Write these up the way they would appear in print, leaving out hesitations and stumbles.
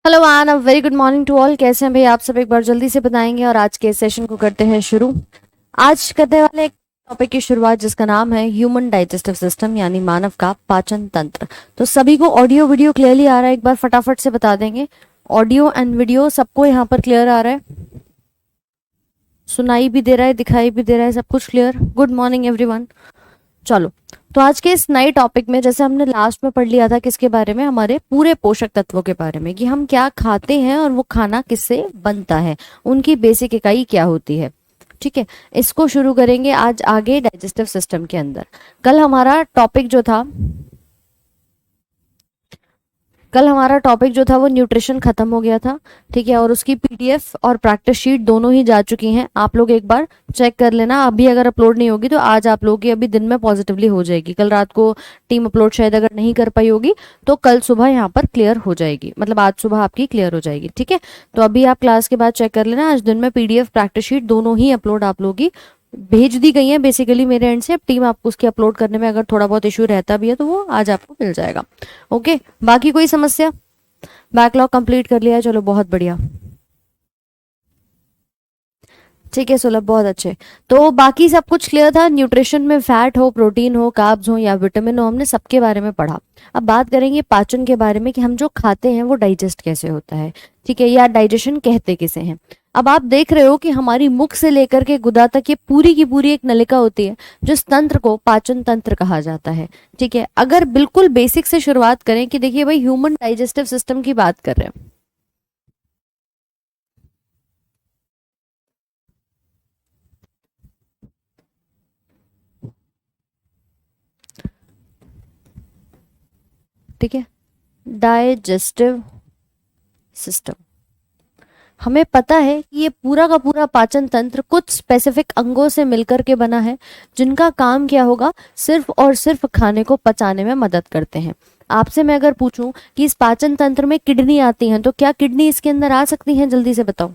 Hello and a very good morning to all. कैसे हैं भाई आप सब, एक बार जल्दी से बताएंगे और आज के सेशन को करते हैं शुरू। आज करने वाले एक टॉपिक की शुरुआत जिसका नाम है ह्यूमन डाइजेस्टिव सिस्टम यानी मानव का पाचन तंत्र। तो सभी को ऑडियो वीडियो क्लियरली आ रहा है? एक बार फटाफट से बता देंगे। ऑडियो एंड वीडियो सबको यहाँ पर क्लियर आ रहा है? सुनाई भी दे रहा है, दिखाई भी दे रहा है, सब कुछ क्लियर? Good morning everyone. चलो, तो आज के इस नए टॉपिक में जैसे हमने लास्ट में पढ़ लिया था किसके बारे में, हमारे पूरे पोषक तत्वों के बारे में कि हम क्या खाते हैं और वो खाना किससे बनता है, उनकी बेसिक इकाई क्या होती है। ठीक है, इसको शुरू करेंगे आज आगे डाइजेस्टिव सिस्टम के अंदर। कल हमारा टॉपिक जो था कल हमारा टॉपिक जो था वो न्यूट्रिशन खत्म हो गया था। ठीक है, और उसकी पीडीएफ और प्रैक्टिस शीट दोनों ही जा चुकी हैं। आप लोग एक बार चेक कर लेना। अभी अगर अपलोड नहीं होगी तो आज आप लोगों की अभी दिन में पॉजिटिवली हो जाएगी। कल रात को टीम अपलोड शायद अगर नहीं कर पाई होगी तो कल सुबह यहाँ पर क्लियर हो जाएगी, मतलब आज सुबह आपकी क्लियर हो जाएगी। ठीक है, तो अभी आप क्लास के बाद चेक कर लेना। आज दिन में पीडीएफ प्रैक्टिस शीट दोनों ही अपलोड आप लोगों की भेज दी गई है बेसिकली मेरे एंड से। अब टीम आपको उसकी अपलोड करने में अगर थोड़ा बहुत इशू रहता भी है तो वो आज आपको मिल जाएगा। ओके, बाकी कोई समस्या? बैकलॉग कंप्लीट कर लिया है, चलो बहुत बढ़िया। ठीक है सुलभ, बहुत अच्छे। तो बाकी सब कुछ क्लियर था। न्यूट्रिशन में फैट हो, प्रोटीन हो, कार्ब्स हो या विटामिन हो, हमने सबके बारे में पढ़ा। अब बात करेंगे पाचन के बारे में कि हम जो खाते हैं वो डाइजेस्ट कैसे होता है। ठीक है, या डाइजेशन कहते किसे हैं। अब आप देख रहे हो कि हमारी मुख से लेकर के गुदा तक ये पूरी की पूरी एक नलिका होती है जिस तंत्र को पाचन तंत्र कहा जाता है। ठीक है, अगर बिल्कुल बेसिक से शुरुआत करें कि देखिए भाई ह्यूमन डाइजेस्टिव सिस्टम की बात कर रहे हैं। ठीक है, डाइजेस्टिव सिस्टम, हमें पता है कि ये पूरा का पूरा पाचन तंत्र कुछ स्पेसिफिक अंगों से मिलकर के बना है जिनका काम क्या होगा, सिर्फ और सिर्फ खाने को पचाने में मदद करते हैं। आपसे मैं अगर पूछूं कि इस पाचन तंत्र में किडनी आती हैं तो क्या किडनी इसके अंदर आ सकती हैं? जल्दी से बताओ,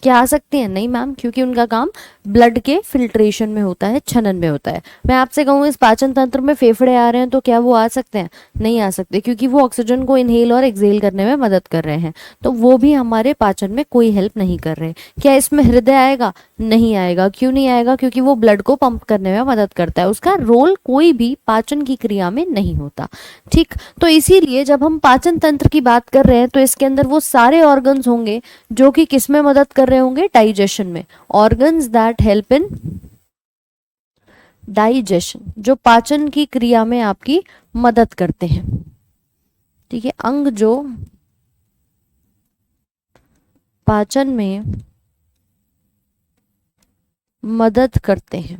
क्या आ सकती हैं? नहीं मैम, क्योंकि उनका काम ब्लड के फिल्ट्रेशन में होता है, छनन में होता है। मैं आपसे कहूँ इस पाचन तंत्र में फेफड़े आ रहे हैं तो क्या वो आ सकते हैं? नहीं आ सकते, क्योंकि वो ऑक्सीजन को इनहेल और एक्सहेल करने में मदद कर रहे हैं, तो वो भी हमारे पाचन में कोई हेल्प नहीं कर रहे। क्या इसमें हृदय आएगा? नहीं आएगा। क्यों नहीं आएगा? क्योंकि वो ब्लड को पंप करने में मदद करता है, उसका रोल कोई भी पाचन की क्रिया में नहीं होता। ठीक, तो इसीलिए जब हम पाचन तंत्र की बात कर रहे हैं तो इसके अंदर वो सारे ऑर्गन्स होंगे जो कि किस में मदद कर रहे होंगे? डाइजेशन में। Organs that help in digestion, जो पाचन की क्रिया में आपकी मदद करते हैं। ठीक है, अंग जो पाचन में मदद करते हैं।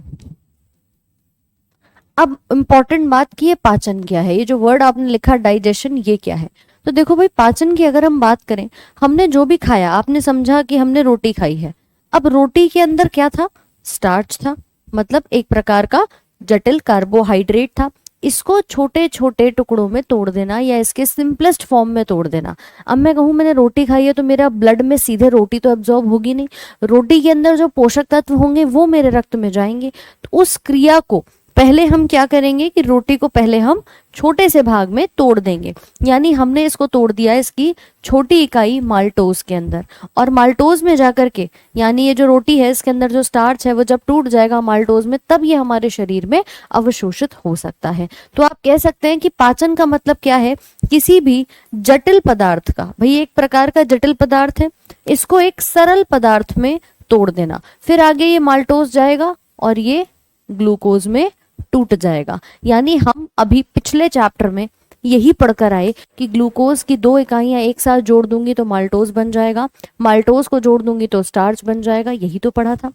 अब इंपॉर्टेंट बात कि ये पाचन क्या है, ये जो वर्ड आपने लिखा डाइजेशन, ये क्या है? तो देखो भाई, पाचन की अगर हम बात करें, हमने जो भी खाया, आपने समझा कि हमने रोटी खाई है। अब रोटी के अंदर क्या था? स्टार्च था, मतलब एक प्रकार का जटिल कार्बोहाइड्रेट था। इसको छोटे छोटे टुकड़ों में तोड़ देना या इसके सिंपलेस्ट फॉर्म में तोड़ देना। अब मैं कहूँ मैंने रोटी खाई है तो मेरा ब्लड में सीधे रोटी तो एब्जॉर्ब होगी नहीं। रोटी के अंदर जो पोषक तत्व होंगे वो मेरे रक्त में जाएंगे। तो उस क्रिया को पहले हम क्या करेंगे कि रोटी को पहले हम छोटे से भाग में तोड़ देंगे। यानी हमने इसको तोड़ दिया इसकी छोटी इकाई माल्टोज के अंदर, और माल्टोज में जाकर के, यानी ये जो रोटी है इसके अंदर जो स्टार्च है वो जब टूट जाएगा माल्टोज में, तब ये हमारे शरीर में अवशोषित हो सकता है। तो आप कह सकते हैं कि पाचन का मतलब क्या है? किसी भी जटिल पदार्थ का, भाई एक प्रकार का जटिल पदार्थ है, इसको एक सरल पदार्थ में तोड़ देना। फिर आगे ये माल्टोज जाएगा और ये ग्लूकोज में टूट जाएगा। यानी हम अभी पिछले चैप्टर में यही पढ़कर आए कि ग्लूकोज की दो इकाइयां एक साथ जोड़ दूंगी तो माल्टोज बन जाएगा, माल्टोज को जोड़ दूंगी तो स्टार्च बन जाएगा। यही तो पढ़ा था।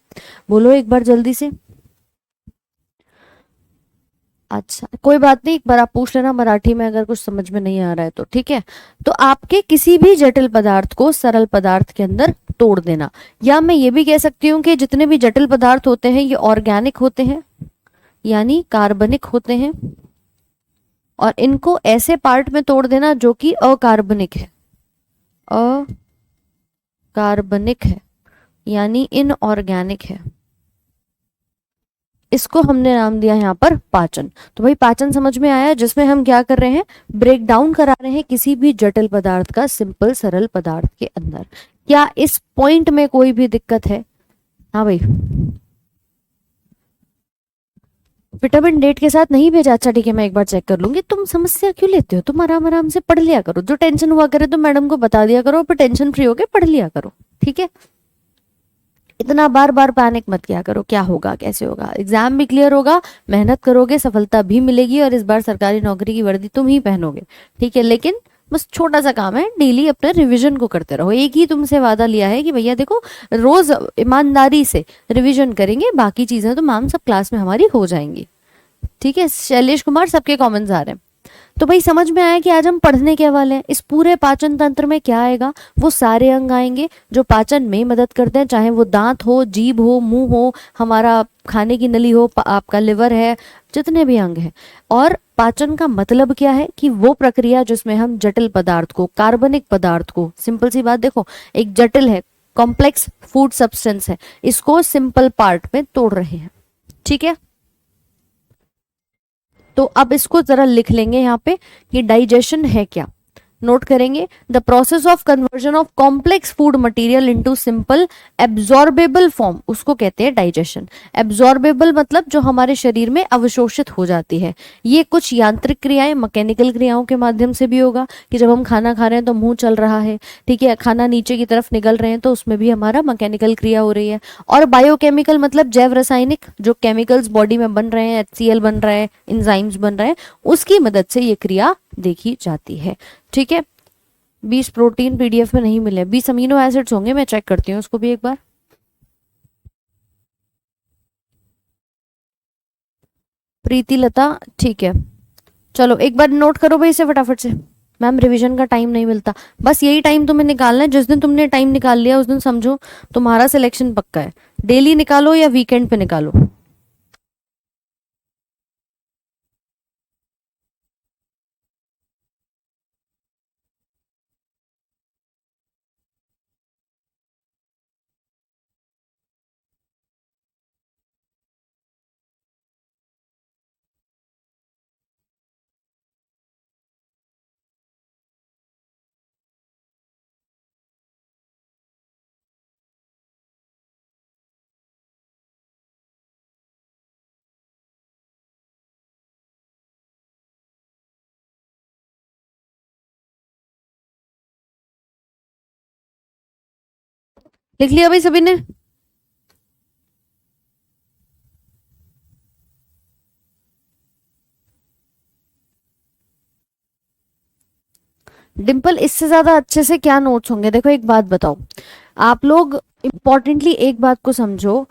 बोलो एक बार जल्दी से। अच्छा कोई बात नहीं, एक बार आप पूछ लेना मराठी में अगर कुछ समझ में नहीं आ रहा है तो। ठीक है, तो आपके किसी भी जटिल पदार्थ को सरल पदार्थ के अंदर तोड़ देना। या मैं ये भी कह सकती हूँ कि जितने भी जटिल पदार्थ होते हैं ये ऑर्गेनिक होते हैं, यानी कार्बनिक होते हैं, और इनको ऐसे पार्ट में तोड़ देना जो कि अकार्बनिक है, अकार्बनिक है, यानी इनऑर्गेनिक है। इसको हमने नाम दिया यहाँ पर पाचन। तो भाई पाचन समझ में आया, जिसमें हम क्या कर रहे हैं, ब्रेक डाउन करा रहे हैं किसी भी जटिल पदार्थ का सिंपल सरल पदार्थ के अंदर। क्या इस पॉइंट में कोई भी दिक्कत है? हाँ भाई, विटामिन डेट के साथ नहीं भेजा? अच्छा ठीक है, मैं एक बार चेक कर लूंगी। तुम समस्या क्यों लेते हो? तुम आराम आराम से पढ़ लिया करो, जो टेंशन हुआ करे तो मैडम को बता दिया करो, फिर टेंशन फ्री होके पढ़ लिया करो, ठीक है? इतना बार बार पैनिक मत किया करो, क्या होगा कैसे होगा, एग्जाम भी क्लियर होगा, मेहनत करोगे सफलता भी मिलेगी, और इस बार सरकारी नौकरी की वर्दी तुम ही पहनोगे, ठीक है? लेकिन बस छोटा सा काम है, डेली अपने रिवीजन को करते रहो। एक ही तुमसे वादा लिया है कि भैया देखो रोज ईमानदारी से रिवीजन करेंगे, बाकी चीजें तो मैम सब क्लास में हमारी हो जाएंगी, ठीक है? शैलेश कुमार, सबके कमेंट्स आ रहे हैं। तो भाई समझ में आया कि आज हम पढ़ने के वाले हैं। इस पूरे पाचन तंत्र में क्या आएगा, वो सारे अंग आएंगे जो पाचन में मदद करते हैं, चाहे वो दांत हो, जीभ हो, मुंह हो, हमारा खाने की नली हो, आपका लिवर है, जितने भी अंग हैं। और पाचन का मतलब क्या है कि वो प्रक्रिया जिसमें हम जटिल पदार्थ को, कार्बनिक पदार्थ को, सिंपल सी बात देखो, एक जटिल है, कॉम्प्लेक्स फूड सब्सटेंस है, इसको सिंपल पार्ट में तोड़ रहे हैं, ठीक है? तो अब इसको जरा लिख लेंगे यहाँ पे कि डाइजेशन है क्या, नोट करेंगे। The process of conversion of complex food material into simple absorbable form, उसको कहते हैं डाइजेशन। एब्जॉर्बेबल मतलब जो हमारे शरीर में अवशोषित हो जाती है। ये कुछ यांत्रिक क्रियाएं, मैकेनिकल क्रियाओं के माध्यम से भी होगा कि जब हम खाना खा रहे हैं तो मुंह चल रहा है, ठीक है, खाना नीचे की तरफ निकल रहे हैं तो उसमें भी हमारा मैकेनिकल क्रिया हो रही है। और बायोकेमिकल मतलब जैव रासायनिक, जो केमिकल्स बॉडी में बन रहे हैं, HCl बन रहा है, इंजाइम्स बन रहे हैं, उसकी मदद से ये क्रिया देखी जाती है, ठीक है? 20 प्रोटीन पीडीएफ में नहीं मिले, 20 अमीनो एसिड्स होंगे, मैं चेक करती हूँ उसको भी एक बार। प्रीति लता, ठीक है, चलो एक बार नोट करो भाई इसे फटाफट से। मैम रिवीजन का टाइम नहीं मिलता, बस यही टाइम तुम्हें निकालना है। जिस दिन तुमने टाइम निकाल लिया उस दिन समझो तुम्हारा सिलेक्शन पक्का है। डेली निकालो या वीकेंड पे निकालो। लिख लिया भाई सभी ने? डिम्पल, इससे ज्यादा अच्छे से क्या नोट्स होंगे? देखो एक बात बताओ, आप लोग इंपॉर्टेंटली एक बात को समझो,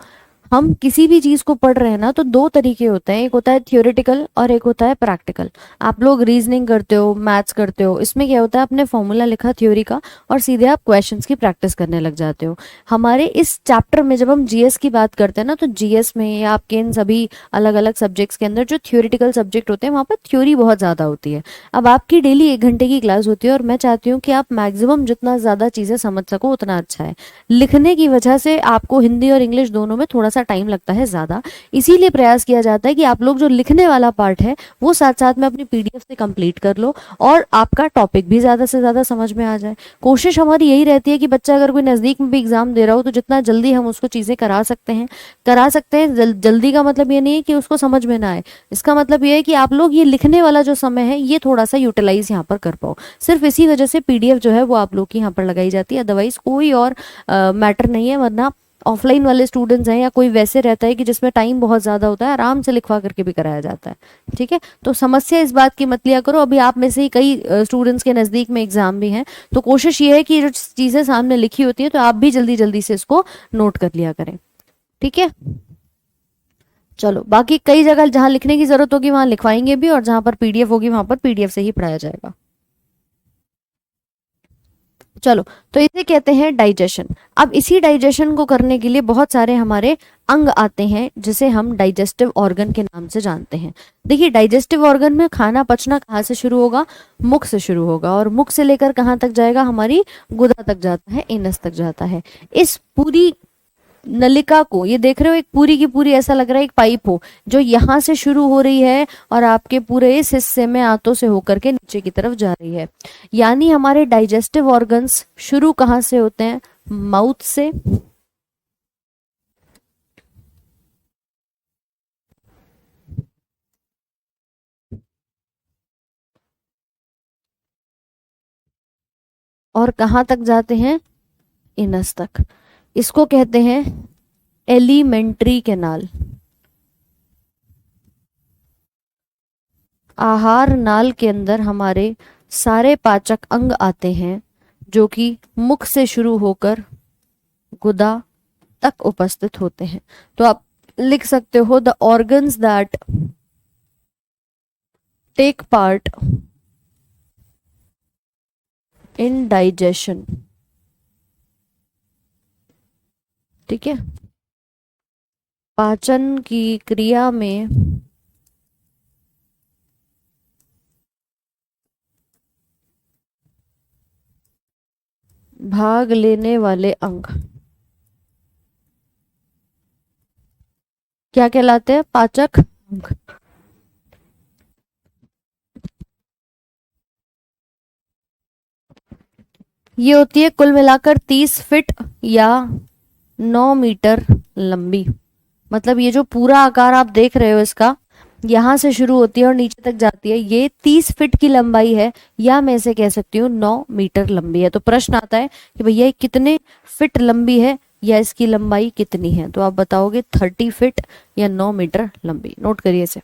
हम किसी भी चीज को पढ़ रहे हैं ना तो दो तरीके होते हैं, एक होता है थियोरेटिकल और एक होता है प्रैक्टिकल। आप लोग रीजनिंग करते हो, मैथ्स करते हो, इसमें क्या होता है, आपने फॉर्मूला लिखा थ्योरी का और सीधे आप क्वेश्चंस की प्रैक्टिस करने लग जाते हो। हमारे इस चैप्टर में जब हम जीएस की बात करते हैं ना, तो जीएस में या आपके इन सभी अलग अलग सब्जेक्ट्स के अंदर जो थियोरेटिकल सब्जेक्ट होते हैं वहाँ पर थ्योरी बहुत ज़्यादा होती है। अब आपकी डेली 1 घंटे की क्लास होती है और मैं चाहती हूँ कि आप मैक्सिमम जितना ज़्यादा चीज़ें समझ सको उतना अच्छा है। लिखने की वजह से आपको हिंदी और इंग्लिश दोनों में थोड़ा सा टाइम लगता है ज़्यादा, इसीलिए प्रयास किया जाता है कि आप लोग जो लिखने वाला पार्ट है वो साथ साथ में अपनी पीडीएफ से कंप्लीट कर लो और आपका टॉपिक भी ज़्यादा से ज़्यादा समझ में आ जाए। कोशिश हमारी यही रहती है कि बच्चा अगर कोई नज़दीक में भी एग्जाम दे रहा हो तो जितना जल्दी हम उसको चीज़ें करा सकते हैं करा सकते हैं। जल्दी का मतलब ये नहीं है कि उसको समझ में ना आए, इसका मतलब ये है कि आप लोग ये लिखने वाला जो समय है ये थोड़ा सा यूटिलाइज यहाँ पर कर पाओ। सिर्फ इसी वजह से पीडीएफ जो है वो आप लोग की यहाँ पर लगाई जाती है, अदरवाइज कोई और मैटर नहीं है। वरना ऑफलाइन वाले स्टूडेंट्स हैं या कोई वैसे रहता है कि जिसमें टाइम बहुत ज़्यादा होता है, आराम से लिखवा करके भी कराया जाता है, ठीक है? तो समस्या इस बात की मत लिया करो। अभी आप में से ही कई स्टूडेंट्स के नज़दीक में एग्जाम भी हैं, तो कोशिश ये है कि जो चीज़ें सामने लिखी होती हैं तो आप भी जल्दी जल्दी से इसको नोट कर लिया करें, ठीक है? चलो, बाकी कई जगह जहाँ लिखने की जरूरत होगी वहां लिखवाएंगे भी, और जहां पर पीडीएफ होगी वहां पर पीडीएफ से ही पढ़ाया जाएगा। चलो, तो इसे कहते हैं डाइजेशन। अब इसी डाइजेशन को करने के लिए बहुत सारे हमारे अंग आते हैं जिसे हम डाइजेस्टिव ऑर्गन के नाम से जानते हैं। देखिए, डाइजेस्टिव ऑर्गन में खाना पचना कहाँ से शुरू होगा? मुख से शुरू होगा, और मुख से लेकर कहाँ तक जाएगा? हमारी गुदा तक जाता है, एनस तक जाता है। इस पूरी नलिका को, ये देख रहे हो एक पूरी की पूरी ऐसा लग रहा है एक पाइप हो जो यहाँ से शुरू हो रही है और आपके पूरे इस हिस्से में आंतों से होकर के नीचे की तरफ जा रही है। यानी हमारे डाइजेस्टिव ऑर्गन्स शुरू कहाँ से होते हैं? माउथ से। और कहाँ तक जाते हैं? इनस तक। इसको कहते हैं एलिमेंट्री कैनाल। आहार नाल के अंदर हमारे सारे पाचक अंग आते हैं जो कि मुख से शुरू होकर गुदा तक उपस्थित होते हैं। तो आप लिख सकते हो the organs that take part in digestion. ठीक है, पाचन की क्रिया में भाग लेने वाले अंग क्या कहलाते हैं? पाचक अंग। ये होती है कुल मिलाकर 30 फीट या 9 मीटर लंबी। मतलब ये जो पूरा आकार आप देख रहे हो इसका, यहां से शुरू होती है और नीचे तक जाती है, ये 30 फीट की लंबाई है, या मैं इसे कह सकती हूँ 9 मीटर लंबी है। तो प्रश्न आता है कि भैया ये कितने फिट लंबी है या इसकी लंबाई कितनी है? तो आप बताओगे 30 फीट या 9 मीटर लंबी। नोट करिए इसे।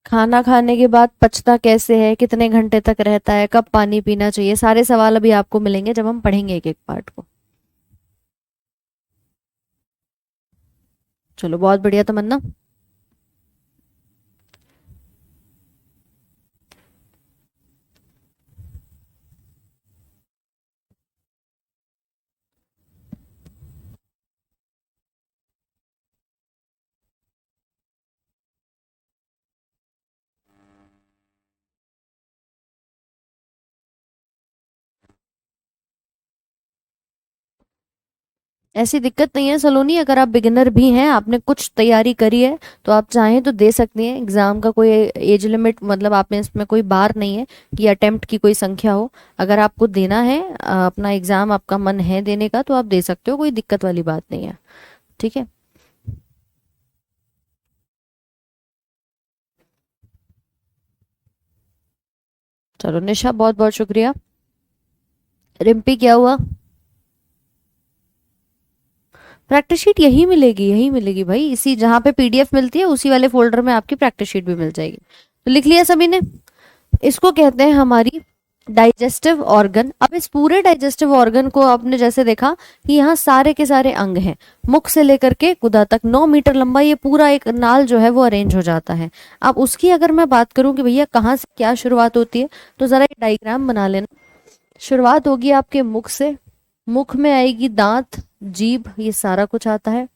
खाना खाने के बाद पचता कैसे है, कितने घंटे तक रहता है, कब पानी पीना चाहिए, सारे सवाल अभी आपको मिलेंगे जब हम पढ़ेंगे एक एक पार्ट को। चलो बहुत बढ़िया तमन्ना। ऐसी दिक्कत नहीं है सलोनी, अगर आप बिगिनर भी हैं, आपने कुछ तैयारी करी है, तो आप चाहें तो दे सकती हैं। एग्जाम का कोई एज लिमिट, मतलब आप में इसमें कोई बार नहीं है कि अटेम्प्ट की कोई संख्या हो। अगर आपको देना है अपना एग्जाम, आपका मन है देने का, तो आप दे सकते हो, कोई दिक्कत वाली बात नहीं है। ठीक है। चलो निशा, बहुत बहुत शुक्रिया। रिम्पी क्या हुआ? प्रैक्टिस शीट यही मिलेगी, यही मिलेगी भाई, इसी जहाँ पे पीडीएफ मिलती है उसी वाले फोल्डर में आपकी प्रैक्टिस शीट भी मिल जाएगी। तो लिख लिया सभी ने? इसको कहते हैं हमारी डाइजेस्टिव ऑर्गन। अब इस पूरे डाइजेस्टिव ऑर्गन को आपने जैसे देखा कि यहाँ सारे के सारे अंग हैं, मुख से लेकर के गुदा तक 9 मीटर लंबा ये पूरा एक नाल जो है वो अरेंज हो जाता है। अब उसकी अगर मैं बात करूं कि भैया कहाँ से क्या शुरुआत होती है, तो जरा एक डायग्राम बना लेना। शुरुआत होगी आपके मुख से, मुख में आएगी दांत, जीभ, ये सारा कुछ आता है।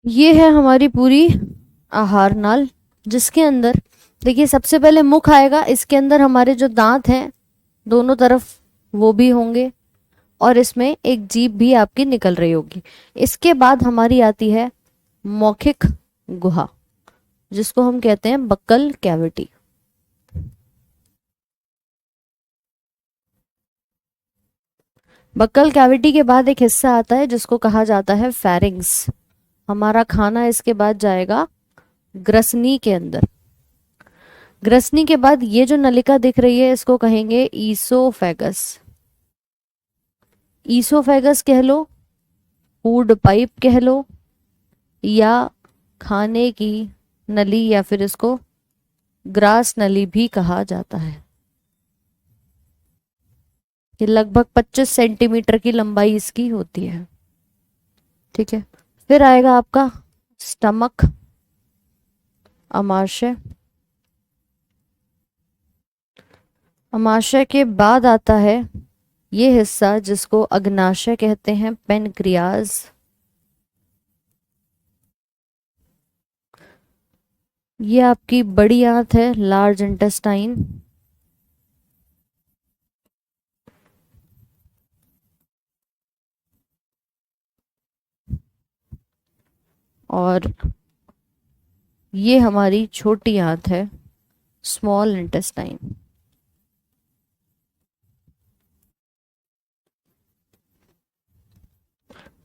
ये है हमारी पूरी आहार नाल, जिसके अंदर देखिए सबसे पहले मुख आएगा। इसके अंदर हमारे जो दांत हैं दोनों तरफ वो भी होंगे, और इसमें एक जीभ भी आपकी निकल रही होगी। इसके बाद हमारी आती है मौखिक गुहा, जिसको हम कहते हैं बक्कल कैविटी। बक्कल कैविटी के बाद एक हिस्सा आता है जिसको कहा जाता है फेरिंग्स। हमारा खाना इसके बाद जाएगा ग्रसनी के अंदर। ग्रसनी के बाद ये जो नलिका दिख रही है इसको कहेंगे ईसोफेगस। ईसोफेगस कह लो, फूड पाइप कह लो, या खाने की नली, या फिर इसको ग्रास नली भी कहा जाता है। ये लगभग 25 सेंटीमीटर की लंबाई इसकी होती है। ठीक है, फिर आएगा आपका स्टमक, अमाशय। अमाशय के बाद आता है ये हिस्सा जिसको अग्नाशय कहते हैं, पेनक्रियाज। ये आपकी बड़ी आंत है, लार्ज इंटेस्टाइन। और ये हमारी छोटी आंत है, स्मॉल इंटेस्टाइन।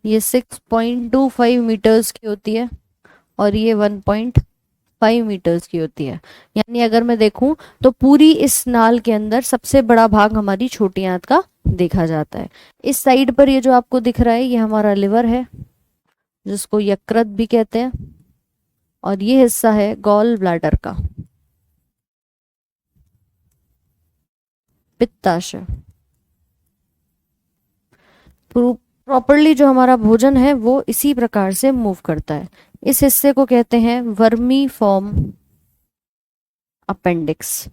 ये 6.25 मीटर्स की होती है और ये 1.5 मीटर्स की होती है। यानी अगर मैं देखूं तो पूरी इस नाल के अंदर सबसे बड़ा भाग हमारी छोटी आंत का देखा जाता है। इस साइड पर ये जो आपको दिख रहा है ये हमारा लिवर है, जिसको यकृत भी कहते हैं, और ये हिस्सा है गॉल ब्लैडर का, पित्ताशय। प्रॉपरली जो हमारा भोजन है वो इसी प्रकार से मूव करता है। इस हिस्से को कहते हैं वर्मी फॉर्म अपेंडिक्स।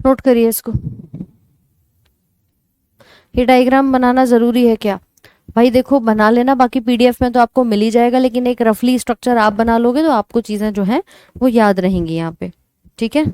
नोट करिए इसको। ये डायग्राम बनाना जरूरी है क्या? भाई देखो बना लेना, बाकी पीडीएफ में तो आपको मिल ही जाएगा, लेकिन एक रफली स्ट्रक्चर आप बना लोगे तो आपको चीजें जो हैं वो याद रहेंगी यहाँ पे। ठीक है,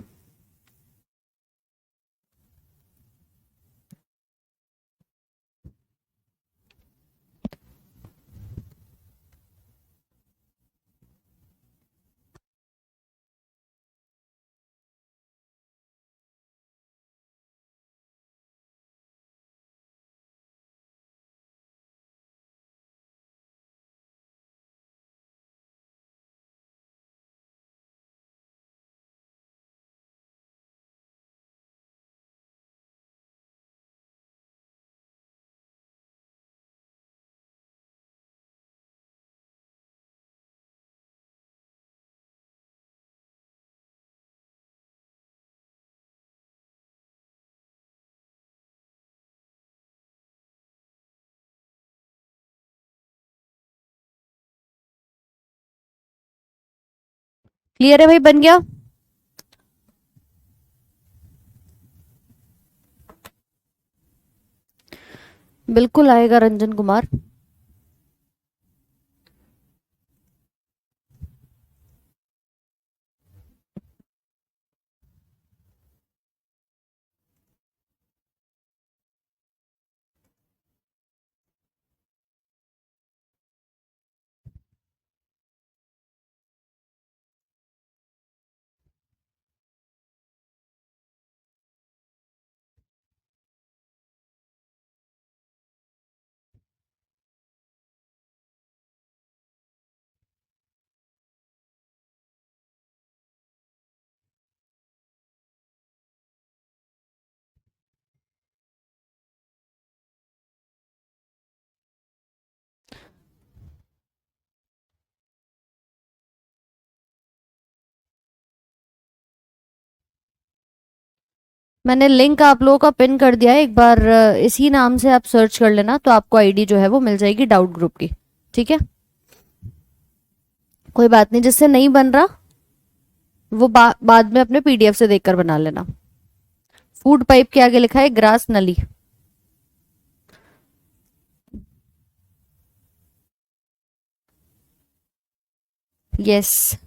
क्लियर है भाई, बन गया? बिल्कुल आएगा रंजन कुमार। मैंने लिंक आप लोगों का पिन कर दिया है, एक बार इसी नाम से आप सर्च कर लेना तो आपको आईडी जो है वो मिल जाएगी डाउट ग्रुप की। ठीक है, कोई बात नहीं, जिससे नहीं बन रहा वो बाद में अपने पीडीएफ से देखकर बना लेना। फूड पाइप के आगे लिखा है ग्रास नली। Yes,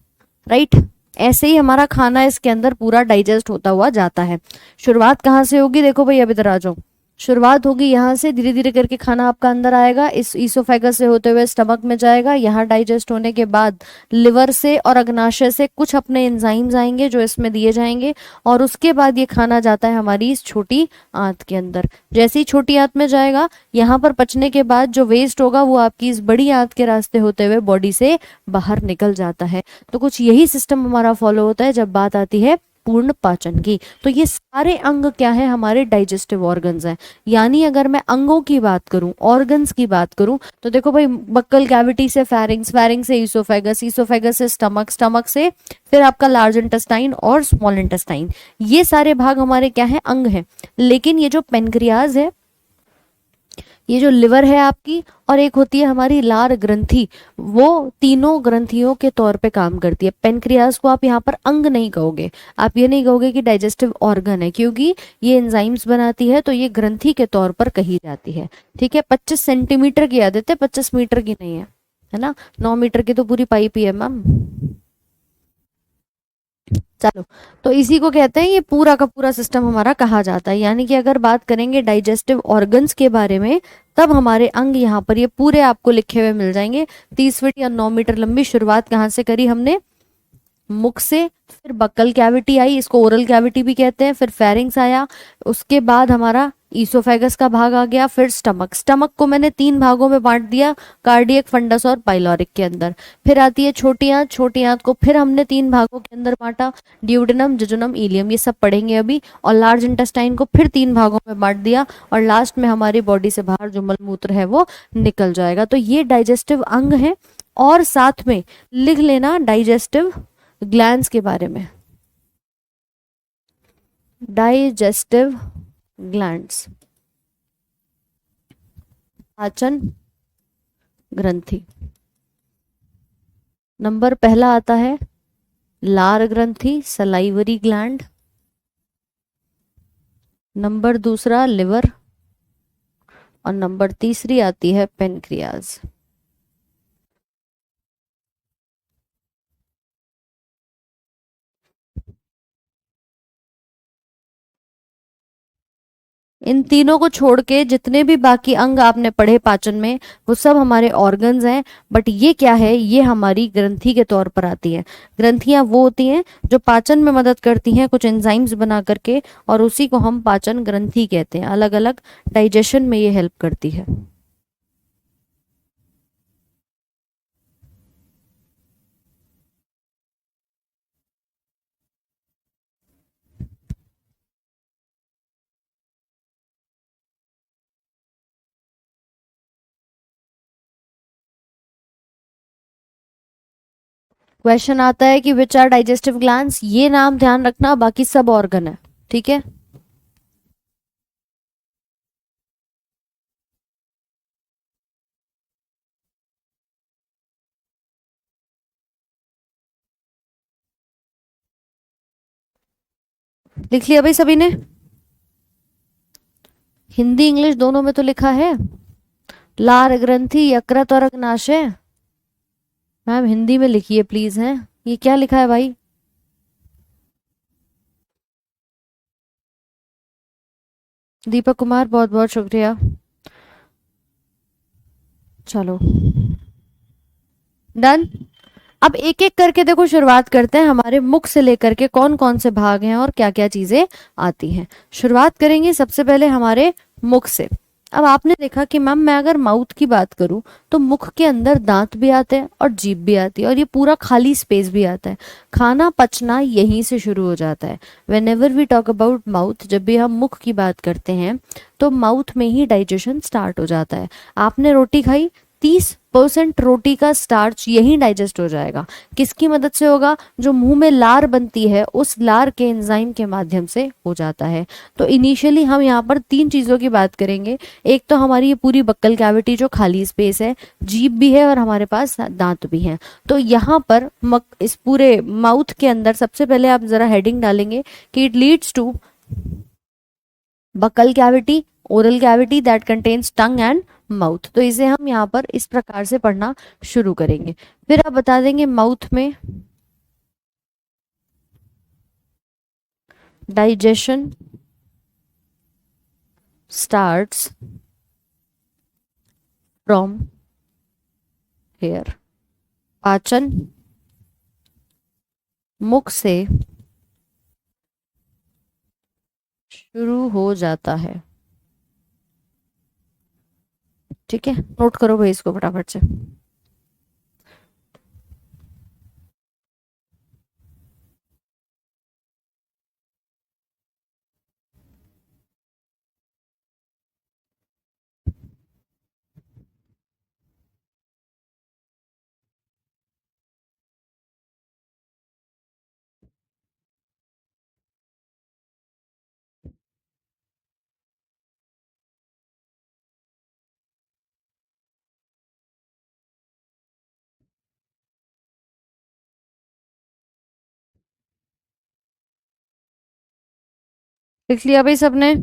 right. ऐसे ही हमारा खाना इसके अंदर पूरा डाइजेस्ट होता हुआ जाता है। शुरुआत कहाँ से होगी, देखो भाई अब इधर आ जाओ। शुरुआत होगी यहाँ से, धीरे धीरे करके खाना आपका अंदर आएगा, इस ईसोफेगस से होते हुए स्टमक में जाएगा। यहाँ डाइजेस्ट होने के बाद लिवर से और अग्नाशय से कुछ अपने एंजाइम्स आएंगे जो इसमें दिए जाएंगे, और उसके बाद ये खाना जाता है हमारी इस छोटी आंत के अंदर। जैसे ही छोटी आंत में जाएगा, यहाँ पर पचने के बाद जो वेस्ट होगा वो आपकी इस बड़ी आंत के रास्ते होते हुए बॉडी से बाहर निकल जाता है। तो कुछ यही सिस्टम हमारा फॉलो होता है जब बात आती है पूर्ण पाचन की। तो ये सारे अंग क्या है, हमारे डाइजेस्टिव ऑर्गन्स हैं। यानी अगर मैं अंगों की बात करूं, ऑर्गन्स की बात करूं, तो देखो भाई, बक्कल कैविटी से फेरिंग्स, फेरिंग्स से ईसोफेगस, ईसोफेगस से स्टमक, स्टमक से फिर आपका लार्ज इंटेस्टाइन और स्मॉल इंटेस्टाइन, ये सारे भाग हमारे क्या है, अंग हैं। लेकिन ये जो पेनक्रियाज है, ये जो लिवर है आपकी, और एक होती है हमारी लार ग्रंथि, वो तीनों ग्रंथियों के तौर पे काम करती है। पेनक्रियाज को आप यहाँ पर अंग नहीं कहोगे, आप ये नहीं कहोगे कि डाइजेस्टिव ऑर्गन है, क्योंकि ये एंजाइम्स बनाती है, तो ये ग्रंथि के तौर पर कही जाती है। ठीक है, 25 सेंटीमीटर की आदत है, 25 मीटर की नहीं है ना। 9 मीटर की तो पूरी पाइप ही है मैम। चलो, तो इसी को कहते हैं, ये पूरा का पूरा सिस्टम हमारा कहा जाता है। यानी कि अगर बात करेंगे डाइजेस्टिव ऑर्गन्स के बारे में, तब हमारे अंग यहाँ पर ये पूरे आपको लिखे हुए मिल जाएंगे। 30 फीट या 9 मीटर लंबी शुरुआत कहाँ से करी हमने, मुख से, फिर बक्कल कैविटी आई, इसको ओरल कैविटी भी कहते हैं, फिर फेरिंग्स आया, उसके बाद हमारा ईसोफेगस का भाग आ गया, फिर स्टमक। स्टमक को मैंने 3 भागों में बांट दिया, कार्डियक, फंडस और पाइलोरिक के अंदर। फिर आती है छोटी आंत, छोटी आंत को फिर हमने 3 भागों के अंदर बांटा, ड्यूडेनम, जजुनम, इलियम, ये सब पढ़ेंगे अभी। और लार्ज इंटेस्टाइन को फिर 3 भागों में बांट दिया, और लास्ट में हमारी बॉडी से बाहर जो मलमूत्र है वो निकल जाएगा। तो ये डाइजेस्टिव अंग है। और साथ में लिख लेना डाइजेस्टिव ग्लैंड्स के बारे में, डाइजेस्टिव ग्लैंड्स, पाचन ग्रंथि। नंबर पहला आता है लार ग्रंथि, सलाइवरी ग्लैंड। नंबर दूसरा लिवर, और नंबर तीसरी आती है पेनक्रियाज। इन तीनों को छोड़ के जितने भी बाकी अंग आपने पढ़े पाचन में, वो सब हमारे ऑर्गन्स हैं। बट ये क्या है, ये हमारी ग्रंथि के तौर पर आती है। ग्रंथियां वो होती हैं जो पाचन में मदद करती हैं कुछ एंजाइम्स बना करके, और उसी को हम पाचन ग्रंथि कहते हैं। अलग अलग डाइजेशन में ये हेल्प करती है। क्वेश्चन आता है कि विच आर डाइजेस्टिव ग्लैंड्स, ये नाम ध्यान रखना, बाकी सब ऑर्गन है। ठीक है, लिख लिया भाई सभी ने? हिंदी इंग्लिश दोनों में तो लिखा है। लार ग्रंथि, यकृत और अग्नाशय। मैम हिंदी में लिखिए प्लीज। हैं, ये क्या लिखा है भाई? दीपक कुमार, बहुत बहुत शुक्रिया। चलो डन। अब एक एक करके देखो, शुरुआत करते हैं हमारे मुख से लेकर के कौन कौन से भाग हैं और क्या क्या चीजें आती हैं। शुरुआत करेंगे सबसे पहले हमारे मुख से। अब आपने देखा कि मैम मैं अगर माउथ की बात करूं, तो मुख के अंदर दांत भी आते हैं और जीभ भी आती है, और ये पूरा खाली स्पेस भी आता है। खाना पचना यहीं से शुरू हो जाता है। Whenever we talk about mouth, जब भी हम मुख की बात करते हैं, तो माउथ में ही डाइजेशन स्टार्ट हो जाता है। आपने रोटी खाई 30% रोटी का स्टार्च यही डाइजेस्ट हो जाएगा। किसकी मदद से होगा? जो मुंह में लार बनती है उस लार के एंजाइम के माध्यम से हो जाता है। तो इनिशियली हम यहाँ पर तीन चीजों की बात करेंगे। एक तो हमारी ये पूरी बक्कल कैविटी जो खाली स्पेस है, जीभ भी है और हमारे पास दांत भी हैं। तो यहाँ पर इस पूरे माउथ के अंदर सबसे पहले आप जरा हेडिंग डालेंगे कि it leads to buccal cavity, oral cavity that contains tongue and mouth. तो इसे हम यहाँ पर इस प्रकार से पढ़ना शुरू करेंगे। फिर आप बता देंगे माउथ में डाइजेशन स्टार्ट्स फ्रॉम हेयर। पाचन मुख से शुरू हो जाता है। ठीक है, नोट करो भाई इसको फटाफट से। लिख लिया भाई सबने?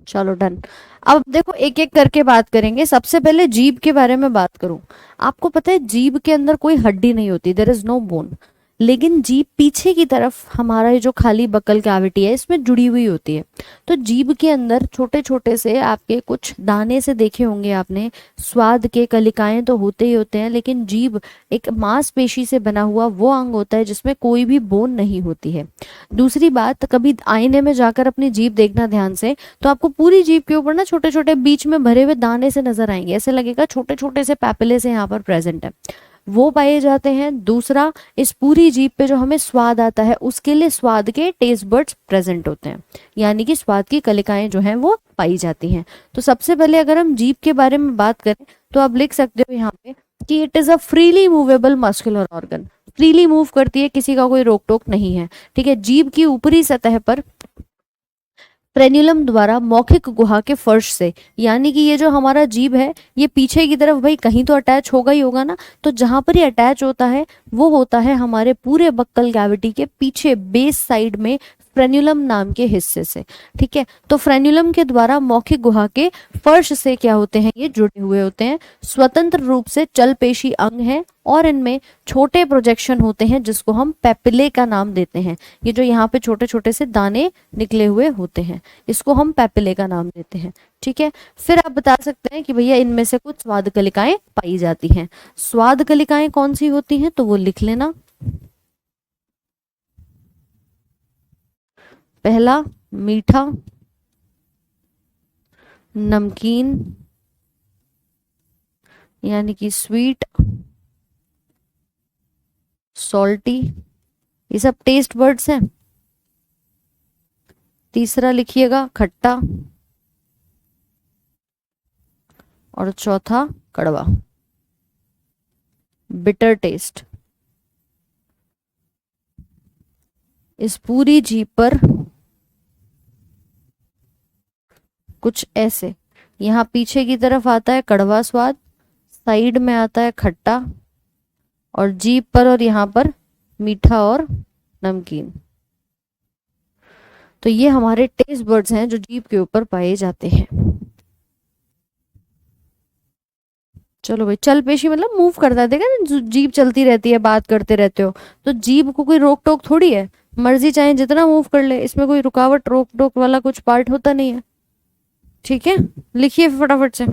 चलो डन। अब देखो एक एक करके बात करेंगे। सबसे पहले जीभ के बारे में बात करूं। आपको पता है जीभ के अंदर कोई हड्डी नहीं होती, देयर इज नो बोन। लेकिन जीभ पीछे की तरफ हमारा ये जो खाली बकल कैविटी है इसमें जुड़ी हुई होती है। तो जीभ के अंदर छोटे छोटे से आपके कुछ दाने से देखे होंगे आपने, स्वाद के कलिकाएं तो होते ही होते हैं, लेकिन जीभ एक मांसपेशी से बना हुआ वो अंग होता है जिसमें कोई भी बोन नहीं होती है। दूसरी बात, कभी आईने में जाकर अपनी जीभ देखना ध्यान से, तो आपको पूरी जीभ के ऊपर ना छोटे छोटे बीच में भरे हुए दाने से नजर आएंगे। ऐसे लगेगा छोटे छोटे से पैपिले से यहाँ पर प्रेजेंट है, वो पाए जाते हैं। दूसरा, इस पूरी जीभ पे जो हमें स्वाद आता है उसके लिए स्वाद के टेस्ट बर्ड्स प्रेजेंट होते हैं, यानी कि स्वाद की कलिकाएं जो हैं वो पाई जाती हैं। तो सबसे पहले अगर हम जीभ के बारे में बात करें तो आप लिख सकते हो यहाँ पे कि it is a freely movable muscular organ. Freely move करती है, किसी का कोई रोक टोक नहीं है। ठीक है, जीभ की ऊपरी सतह पर फ्रेन्यूलम द्वारा मौखिक गुहा के फर्श से, यानी कि ये जो हमारा जीभ है ये पीछे की तरफ भाई कहीं तो अटैच होगा ही होगा ना, तो जहां पर ये अटैच होता है वो होता है हमारे पूरे बक्कल कैविटी के पीछे बेस साइड में फ्रेन्यूलम नाम के हिस्से से। ठीक है, तो फ्रेन्यूलम के द्वारा मौखिक गुहा के फर्श से क्या होते हैं, ये जुड़े हुए होते हैं। स्वतंत्र रूप से चल पेशी अंग है और इनमें छोटे प्रोजेक्शन होते हैं जिसको हम पेपिले का नाम देते हैं। ये जो यहाँ पे छोटे छोटे से दाने निकले हुए होते हैं इसको हम पेपिले का नाम देते हैं। ठीक है, फिर आप बता सकते हैं कि भैया इनमें से कुछ स्वाद कलिकाएं पाई जाती हैं। स्वाद कलिकाएं कौन सी होती हैं तो वो लिख लेना। पहला, मीठा, नमकीन यानी कि स्वीट, सॉल्टी, ये सब टेस्ट वर्ड्स हैं। तीसरा लिखिएगा खट्टा, और चौथा कड़वा, बिटर टेस्ट। इस पूरी जीभ पर कुछ ऐसे, यहाँ पीछे की तरफ आता है कड़वा स्वाद, साइड में आता है खट्टा, और जीभ पर और यहाँ पर मीठा और नमकीन। तो ये हमारे टेस्ट बर्ड्स हैं जो जीभ के ऊपर पाए जाते हैं। चलो भाई, चल पेशी मतलब मूव करता है, देखा ना, जीभ चलती रहती है, बात करते रहते हो, तो जीभ को कोई रोक टोक थोड़ी है, मर्जी चाहे जितना मूव कर ले, इसमें कोई रुकावट रोक टोक वाला कुछ पार्ट होता नहीं है। ठीक है, लिखिए फटाफट से।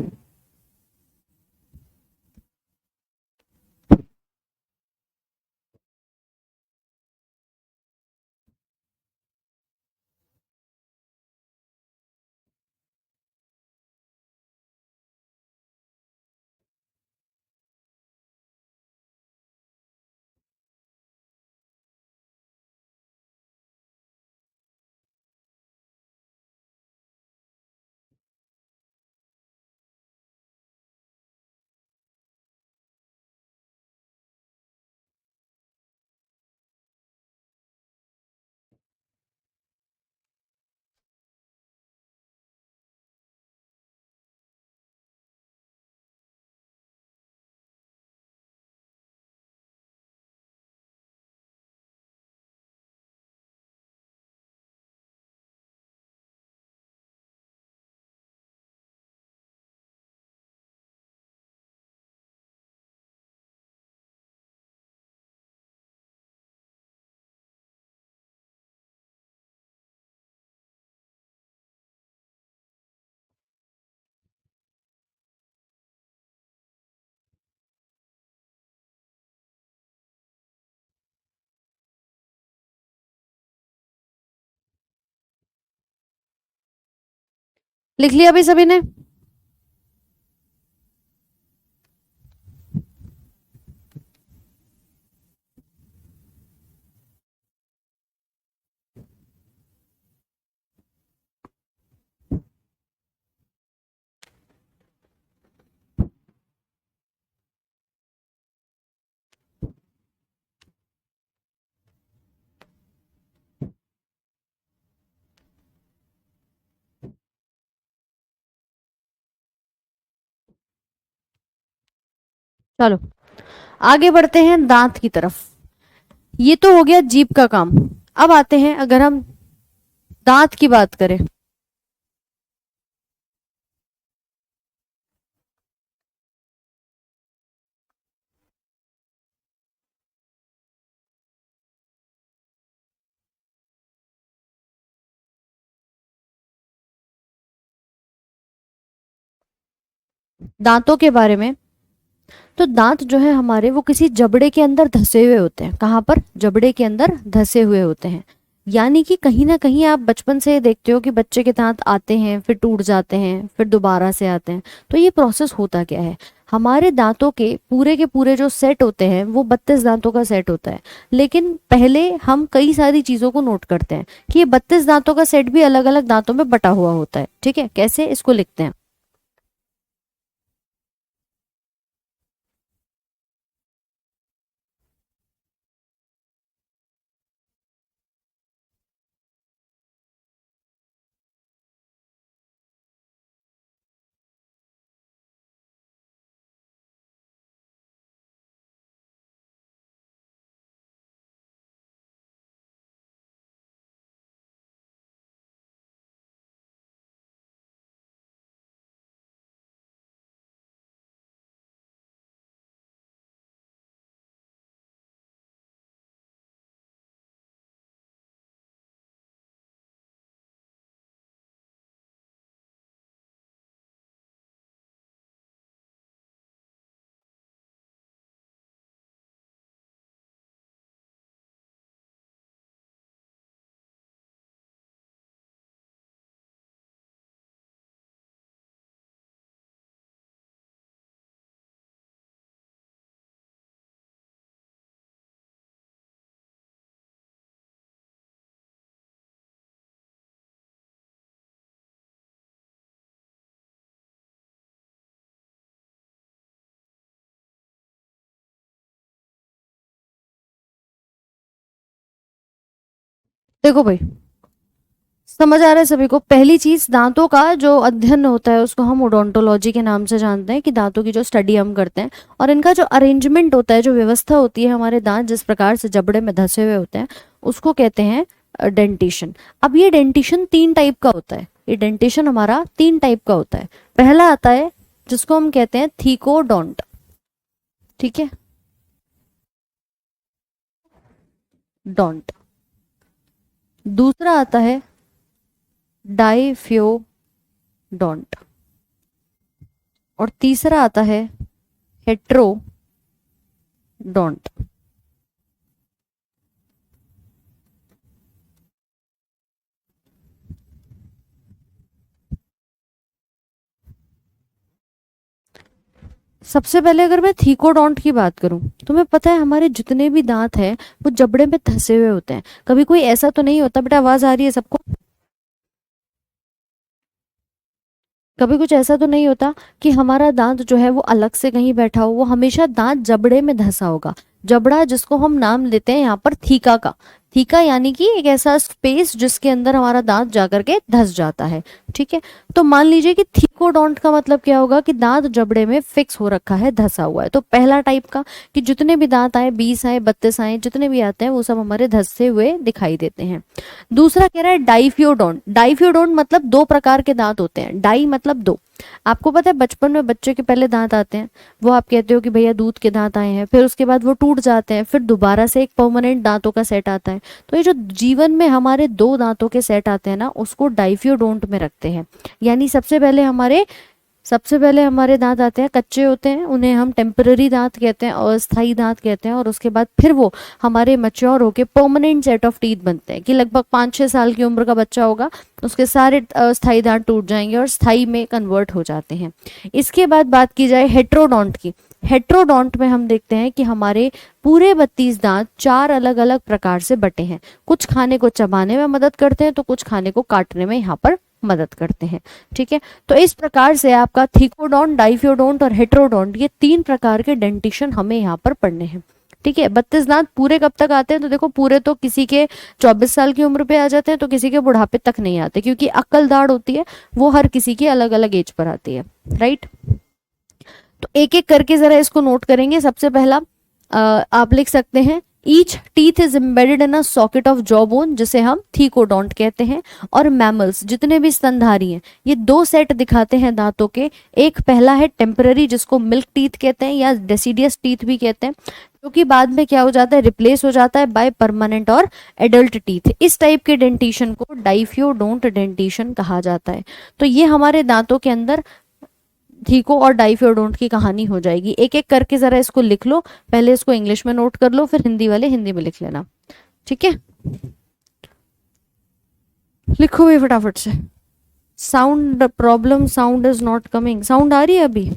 लिख लिया भाई सभी ने? चलो आगे बढ़ते हैं दांत की तरफ। ये तो हो गया जीभ का काम। अब आते हैं, अगर हम दांत की बात करें, दांतों के बारे में, तो दांत जो है हमारे, वो किसी जबड़े के अंदर धसे हुए होते हैं। कहाँ पर? जबड़े के अंदर धसे हुए होते हैं। यानी कि कहीं ना कहीं आप बचपन से देखते हो कि बच्चे के दांत आते हैं, फिर टूट जाते हैं, फिर दोबारा से आते हैं। तो ये प्रोसेस होता क्या है, हमारे दांतों के पूरे जो सेट होते हैं वो 32 दांतों का सेट होता है। लेकिन पहले हम कई सारी चीजों को नोट करते हैं कि ये 32 दांतों का सेट भी अलग अलग दांतों में बटा हुआ होता है। ठीक है, कैसे इसको लिखते हैं? देखो भाई, समझ आ रहा है सभी को? पहली चीज, दांतों का जो अध्ययन होता है उसको हम ओडोंटोलॉजी के नाम से जानते हैं, कि दांतों की जो स्टडी हम करते हैं। और इनका जो अरेंजमेंट होता है, जो व्यवस्था होती है, हमारे दांत जिस प्रकार से जबड़े में धसे हुए होते हैं, उसको कहते हैं डेंटिशन। अब ये डेंटिशन 3 टाइप का होता है। ये डेंटिशन हमारा 3 टाइप का होता है। पहला आता है जिसको हम कहते हैं थीकोडोंट। ठीक है, डोंट। दूसरा आता है डाइफ्योडोंट। और तीसरा आता है हेट्रोडोंट। सबसे पहले अगर मैं थीकोडोंट की बात करूं, तुम्हें पता है हमारे जितने भी दांत हैं वो जबड़े में धंसे हुए होते हैं। कभी कोई ऐसा तो नहीं होता, बेटा आवाज आ रही है सबको? कभी कुछ ऐसा तो नहीं होता कि हमारा दांत जो है वो अलग से कहीं बैठा हो, वो हमेशा दांत जबड़े में धंसा होगा। जबड़ा जिसको हम नाम लेते हैं यहाँ पर थीका का। थीका यानी कि एक ऐसा स्पेस जिसके अंदर हमारा दांत जाकर के धंस जाता है। ठीक है, तो मान लीजिए कि थीकोडोंट का मतलब क्या होगा, कि दांत जबड़े में फिक्स हो रखा है, धंसा हुआ है। तो पहला टाइप का, कि जितने भी दांत आए, 20 आए, 32 आए, जितने भी आते हैं वो सब हमारे धंसे हुए दिखाई देते हैं। दूसरा कह रहा है डाइफ्योडोंट। डाइफ्योडोंट मतलब 2 प्रकार के दांत होते हैं। डाई मतलब 2। आपको पता है बचपन में बच्चे के पहले दांत आते हैं, वो आप कहते हो कि भैया दूध के दांत आए हैं, फिर उसके बाद वो टूट जाते हैं, फिर दोबारा से एक परमानेंट दांतों का सेट आता है। तो ये जो जीवन में हमारे 2 दांतों के सेट आते हैं ना, उसको डाइफ्योडोंट में रखते हैं। यानी सबसे पहले हमारे सबसे पहले हमारे दांत आते हैं, कच्चे होते हैं, उन्हें हम टेम्पररी दांत कहते हैं, अस्थाई दांत कहते हैं, और उसके बाद फिर वो हमारे मैच्योर होके परमानेंट सेट ऑफ टीथ बनते हैं, कि लगभग 5-6 साल की उम्र का बच्चा होगा उसके सारे अस्थाई दांत टूट जाएंगे और स्थाई में कन्वर्ट हो जाते हैं। इसके बाद बात की जाए हेट्रोडोंट की। हेट्रोडोंट में हम देखते हैं कि हमारे पूरे 32 दांत 4 अलग अलग प्रकार से बटे हैं। कुछ खाने को चबाने में मदद करते हैं तो कुछ खाने को काटने में यहाँ पर मदद करते हैं। ठीक है, तो इस प्रकार से आपका थिकोडोंट, डाइफियोडोंट और हेट्रोडोंट, ये 3 प्रकार के डेंटिशन हमें यहाँ पर पढ़ने हैं। ठीक है, 32 दांत पूरे कब तक आते हैं, तो देखो पूरे तो किसी के 24 साल की उम्र पे आ जाते हैं, तो किसी के बुढ़ापे तक नहीं आते, क्योंकि अक्ल दाढ़ होती है वो हर किसी की अलग अलग एज पर आती है। राइट, तो एक एक करके जरा इसको नोट करेंगे। सबसे पहला आप लिख सकते हैं, each teeth is embedded in a socket of jaw bone, जिसे हम थीकोडोंट कहते हैं। और मैमल्स, जितने भी स्तनधारी हैं, ये 2 सेट दिखाते हैं दांतों के। एक पहला है टेम्पररी, जिसको मिल्क टीथ कहते हैं या डेसिडियस टीथ भी कहते हैं, जो कि बाद में क्या हो जाता है, रिप्लेस हो जाता है बाय परमानेंट और एडल्ट टीथ। इस टाइप के डेंटिशन को डाइफियोडोंट डेंटिशन कहा जाता है। तो ये हमारे दांतों के अंदर थीको और डाइफियोडोंट की कहानी हो जाएगी। एक एक करके जरा इसको लिख लो, पहले इसको इंग्लिश में नोट कर लो, फिर हिंदी वाले हिंदी में लिख लेना। ठीक है, लिखो भी फटाफट से। Sound problem, sound is not coming. Sound आ रही है अभी?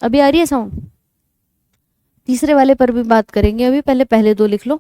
अभी आ रही है साउंड? तीसरे वाले पर भी बात करेंगे अभी, पहले पहले 2 लिख लो।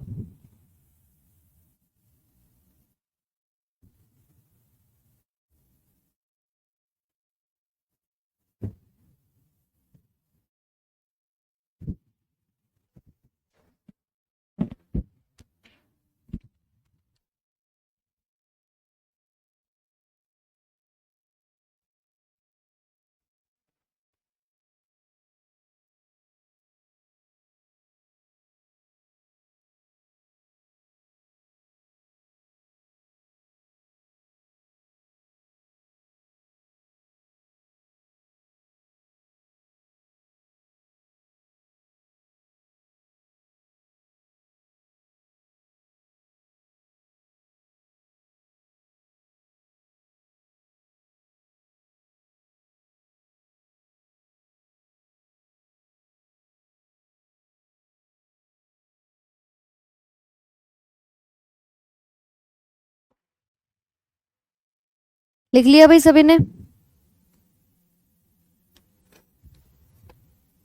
लिख लिया भाई सभी ने?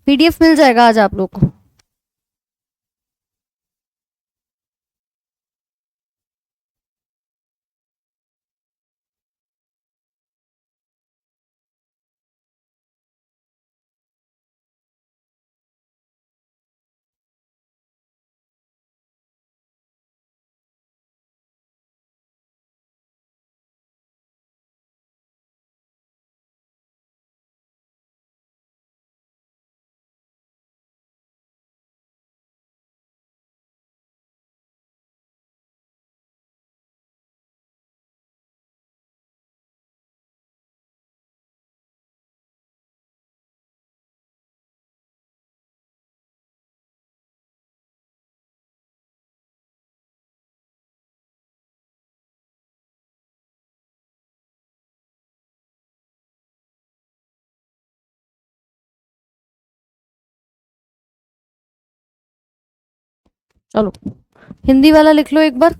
पीडीएफ मिल जाएगा आज आप लोग को। चलो, हिंदी वाला लिख लो एक बार।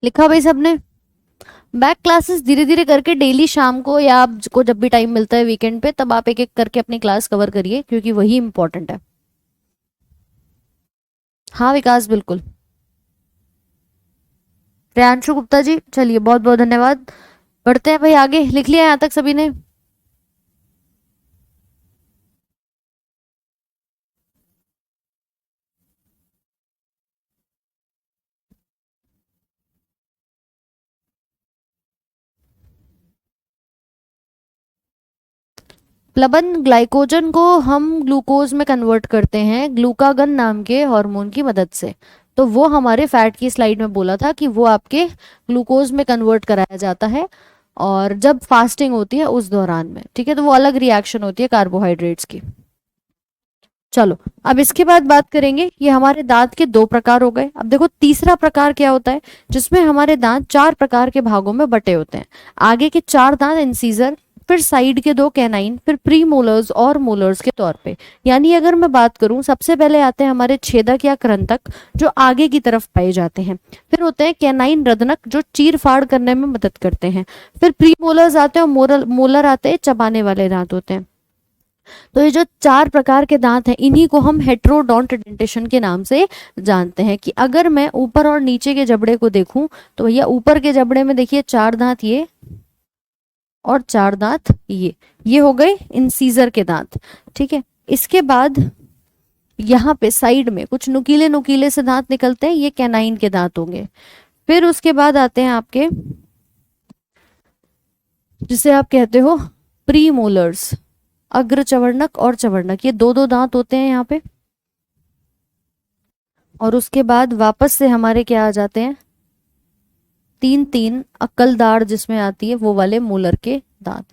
लिखा भाई सबने? बैक क्लासेस धीरे धीरे करके डेली शाम को या आपको जब भी टाइम मिलता है वीकेंड पे, तब आप एक एक करके अपनी क्लास कवर करिए, क्योंकि वही इंपॉर्टेंट है। हाँ विकास बिल्कुल। प्रियांशु गुप्ता जी, चलिए बहुत बहुत धन्यवाद। बढ़ते हैं भाई आगे, लिख लिया यहाँ तक सभी ने? प्लबन ग्लाइकोजन को हम ग्लूकोज में कन्वर्ट करते हैं ग्लूकागन नाम के हार्मोन की मदद से। तो वो हमारे फैट की स्लाइड में बोला था कि वो आपके ग्लूकोज में कन्वर्ट कराया जाता है, और जब फास्टिंग होती है उस दौरान में, ठीक है। तो वो अलग रिएक्शन होती है कार्बोहाइड्रेट्स की। चलो, अब इसके बाद बात करेंगे, ये हमारे दांत के दो प्रकार हो गए। अब देखो तीसरा प्रकार क्या होता है, जिसमें हमारे दांत चार प्रकार के भागों में बटे होते हैं। आगे के चार दांत इंसीजर, फिर साइड के दो कैनाइन, फिर प्री मोलर्स और मोलर्स के तौर पे। यानी अगर मैं बात करूं, सबसे पहले आते हैं हमारे छेदक या कृंतक, जो आगे की तरफ पाए जाते हैं। फिर होते हैं कैनाइन रदनक, जो चीर फाड़ करने में मदद करते हैं। फिर प्री मोलर्स आते हैं, और मोलर मोलर आते हैं, चबाने वाले दांत होते हैं। तो ये जो चार प्रकार के दांत हैं, इन्हीं को हम हेट्रोडोंट डेंटेशन के नाम से जानते हैं। कि अगर मैं ऊपर और नीचे के जबड़े को देखूं, तो भैया ऊपर के जबड़े में देखिए चार दांत ये, और चार दांत ये हो गए इंसीजर के दांत, ठीक है। इसके बाद यहाँ पे साइड में कुछ नुकीले नुकीले से दांत निकलते हैं, ये कैनाइन के दांत होंगे। फिर उसके बाद आते हैं आपके, जिसे आप कहते हो प्री मोलर्स, अग्र चवर्णक और चवर्णक, ये दो दो दांत होते हैं यहाँ पे। और उसके बाद वापस से हमारे क्या आ जाते हैं, तीन तीन अक्कलदार जिसमें आती है वो वाले मोलर के दांत,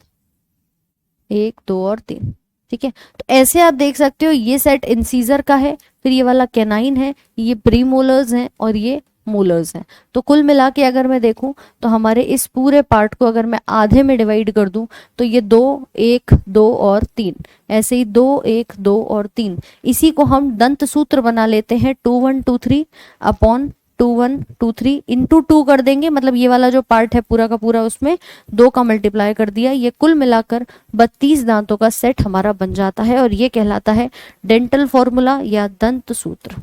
एक दो और तीन, ठीक है। तो ऐसे आप देख सकते हो, ये सेट इंसीजर का है, फिर ये वाला कैनाइन है, ये प्री मोलर्स हैं, और ये मोलर्स हैं। तो कुल मिला के अगर मैं देखूं, तो हमारे इस पूरे पार्ट को अगर मैं आधे में डिवाइड कर दूं, तो ये दो, एक, दो और तीन, ऐसे ही दो, एक, दो और तीन, इसी को हम दंत सूत्र बना लेते हैं 2 1 2 3 अपॉन 2 1 2 3 इंटू 2 कर देंगे। मतलब ये वाला जो पार्ट है पूरा का पूरा, उसमें दो का मल्टीप्लाई कर दिया। ये कुल मिलाकर 32 दांतों का सेट हमारा बन जाता है, और ये कहलाता है डेंटल फॉर्मूला या दंत सूत्र।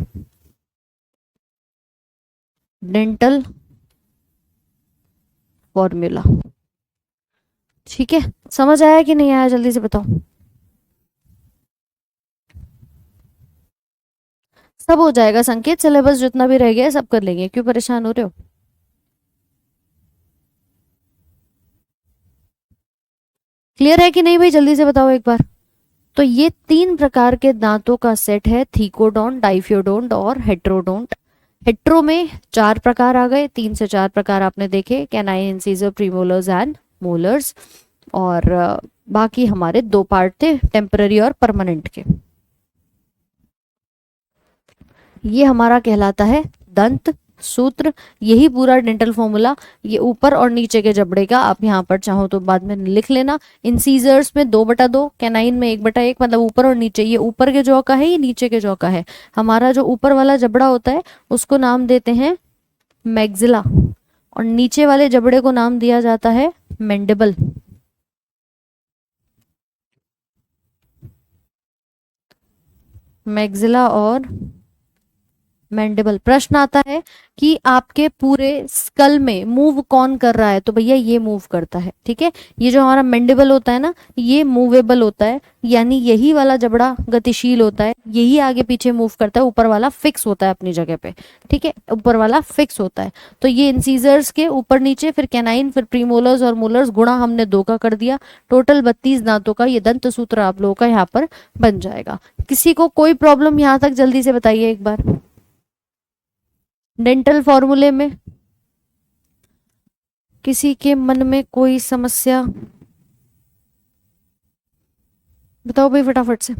डेंटल फॉर्मूला, ठीक है। समझ आया कि नहीं आया, जल्दी से बताओ। सब हो जाएगा संकेत, सिलेबस जितना भी रह गया है सब कर लेंगे, क्यों परेशान हो रहे हो। क्लियर है कि नहीं भाई, जल्दी से बताओ एक बार। तो ये तीन प्रकार के दांतों का सेट है, थीकोडोंट, डाइफियोडोंट और हेट्रोडोंट। हेट्रो में चार प्रकार आ गए, तीन से चार प्रकार आपने देखे, canine, incisor, premolars and molars. और बाकी हमारे दो पार्ट थे, टेम्पररी और परमानेंट के। ये हमारा कहलाता है दंत सूत्र। यही पूरा डेंटल फॉर्मूला, ये ऊपर और नीचे के जबड़े का, आप यहाँ पर चाहो तो बाद में लिख लेना। इंसीजर्स में 2/2, कैनाइन में 1/1, मतलब ऊपर और नीचे। ये ऊपर के जॉ का है, ये नीचे के जॉ का है। हमारा जो ऊपर वाला जबड़ा होता है उसको नाम देते हैं मैग्जिला, और नीचे वाले जबड़े को नाम दिया जाता है मैंडिबल। मैग्जिला और मैंडिबल। प्रश्न आता है कि आपके पूरे स्कल में मूव कौन कर रहा है, तो भैया ये मूव करता है, ठीक है। ये जो हमारा मैंडिबल होता है ना, ये मूवेबल होता है, यानी यही वाला जबड़ा गतिशील होता है, यही आगे पीछे मूव करता है। ऊपर वाला फिक्स होता है अपनी जगह पे, ठीक है, ऊपर वाला फिक्स होता है। तो ये इंसीजर्स के ऊपर नीचे, फिर कैनाइन, फिर प्रीमोलर्स और मोलर्स, गुणा हमने दो का कर दिया। टोटल 32 दांतों का ये दंत सूत्र आप लोगों का यहाँ पर बन जाएगा। किसी को कोई प्रॉब्लम यहाँ तक, जल्दी से बताइए एक बार। डेंटल फॉर्मूले में किसी के मन में कोई समस्या, बताओ भाई फटाफट से।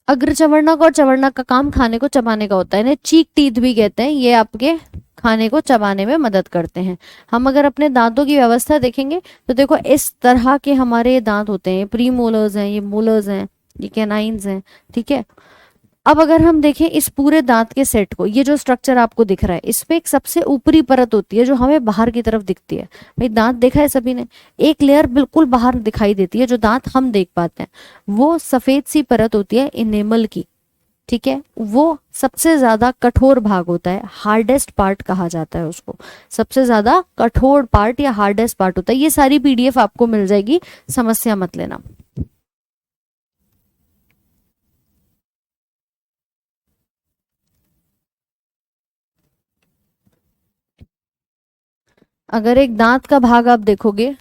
अग्र चवर्णक और चवर्णक का काम खाने को चबाने का होता है, इन्हें चीक टीथ भी कहते हैं। ये आपके खाने को चबाने में मदद करते हैं। हम अगर अपने दांतों की व्यवस्था देखेंगे, तो देखो इस तरह के हमारे दांत होते हैं, प्री मोलर्स हैं, ये मोलर्स हैं, ये कैनाइंस हैं, ठीक है। अब अगर हम देखें इस पूरे दांत के सेट को, ये जो स्ट्रक्चर आपको दिख रहा है, इसमें एक सबसे ऊपरी परत होती है जो हमें बाहर की तरफ दिखती है। भाई दांत देखा है सभी ने, एक लेयर बिल्कुल बाहर दिखाई देती है जो दांत हम देख पाते हैं, वो सफेद सी परत होती है इनेमल की। ठीक है, वो सबसे ज्यादा कठोर भाग होता है, हार्डेस्ट पार्ट कहा जाता है उसको, सबसे ज्यादा कठोर पार्ट या हार्डेस्ट पार्ट होता है। ये सारी पीडीएफ आपको मिल जाएगी, समस्या मत लेना। अगर एक दांत का भाग आप देखोगे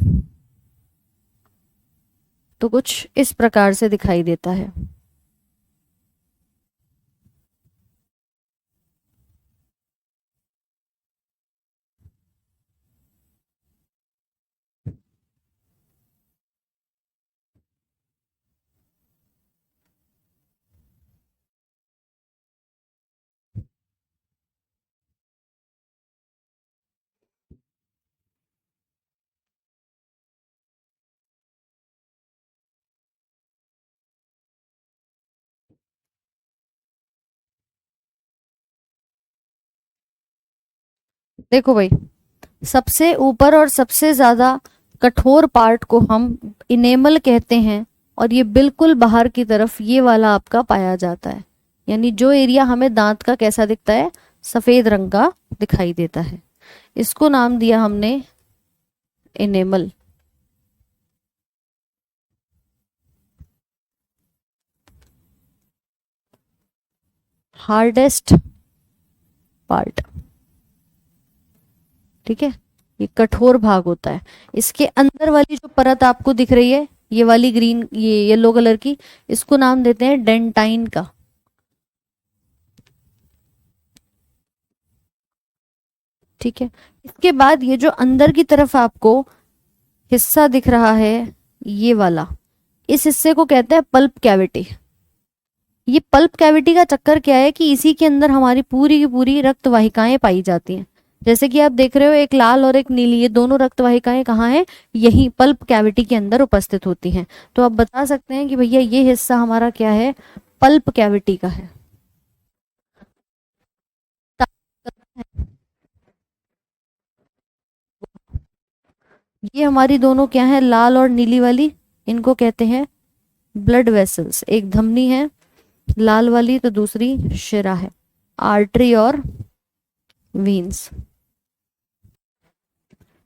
तो कुछ इस प्रकार से दिखाई देता है। देखो भाई, सबसे ऊपर और सबसे ज्यादा कठोर पार्ट को हम इनेमल कहते हैं, और ये बिल्कुल बाहर की तरफ ये वाला आपका पाया जाता है। यानी जो एरिया हमें दांत का कैसा दिखता है, सफेद रंग का दिखाई देता है, इसको नाम दिया हमने इनेमल। हार्डेस्ट पार्ट, ठीक है, ये कठोर भाग होता है। इसके अंदर वाली जो परत आपको दिख रही है, ये वाली ग्रीन, ये येलो कलर की, इसको नाम देते हैं डेंटाइन का। ठीक है, इसके बाद ये जो अंदर की तरफ आपको हिस्सा दिख रहा है, ये वाला, इस हिस्से को कहते हैं पल्प कैविटी। ये पल्प कैविटी का चक्कर क्या है कि इसी के अंदर हमारी पूरी की पूरी रक्त वाहिकाएं पाई जाती हैं। जैसे कि आप देख रहे हो, एक लाल और एक नीली, ये दोनों रक्त वाहिकाएं कहाँ हैं, यही पल्प कैविटी के अंदर उपस्थित होती हैं। तो आप बता सकते हैं कि भैया ये हिस्सा हमारा क्या है, पल्प कैविटी का है। ये हमारी दोनों क्या है, लाल और नीली वाली, इनको कहते हैं ब्लड वेसल्स। एक धमनी है लाल वाली, तो दूसरी शिरा है, आर्टरी और वीन्स।